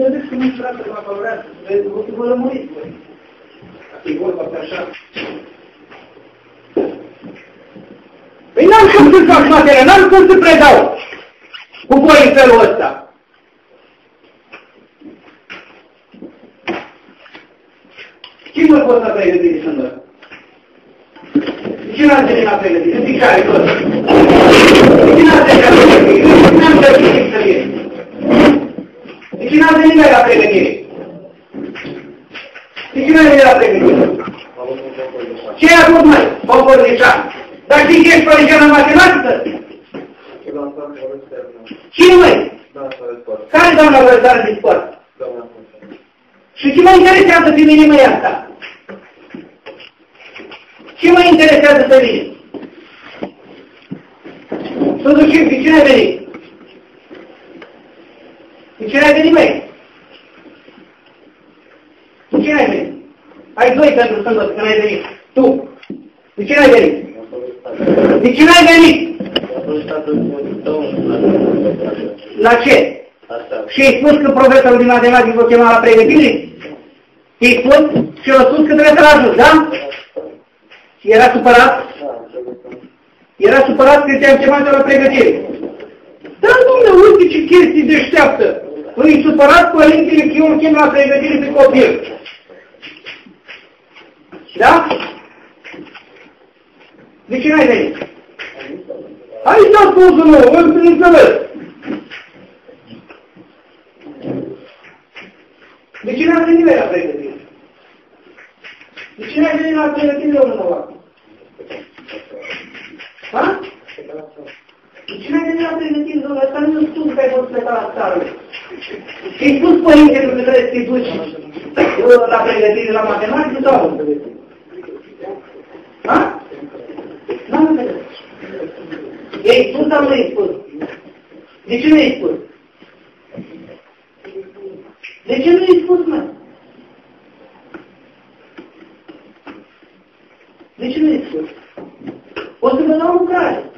vedeți cum nu frate mă favorează, vă rămuriți voi. Asta e vorba pe așa. Păi n-am cum să fac materie, n-am cum să predau cu voi în felul ăsta. Cine mă pot să pregătire sâmbătă? Cine ați venit la pregătire? Zic care tot. Cine ați venit la pregătire? N-am găsit să vin. De cine ați venit la pregătire? De cine ați venit la pregătire? Ce ai avut, măi? Popor de șan. Dar știi că ești părinte la matematică? Cine, măi? Care doamna văzare de sport? Și ce mă interesează pe mine, măi, asta? Ce mă interesează pe mine? Să ducem, pe cine ai venit? Pe cine ai venit, măi? Pe cine ai venit? Ai doi pentru sâmbătă, când ai venit. Tu. Pe cine ai venit? De cine ai venit? La ce? Și ai spus că profesorul din matematică o chema la pregătire? I-ai spus? Și a spus că trebuie să-l ajut, da? Și era supărat? Era supărat că te-am chemat la pregătire. Dar, dom'le, uite ce chestii deșteaptă! Îi supărat părintele că eu îl chem la pregătire pe copil. Da? De ce n-ai venit? Aici a spus-ul meu, îl înțeles. De ce n-ai venit la pregătire? De ce n-ai venit la pregătire, domnul Novac? Ha? De ce n-ai venit la pregătire, domnul? Asta nu e spus că ai fost plecat la țară. Și-ai spus părintele că trebuie să-i duci la pregătire la matematică sau? Ha? N-am înțeles. I-ai spus sau nu i-ai spus? De ce nu i-ai spus? De ce nu i-ai spus, mă? De ce nu i-ai spus? O să vă dau lucrare.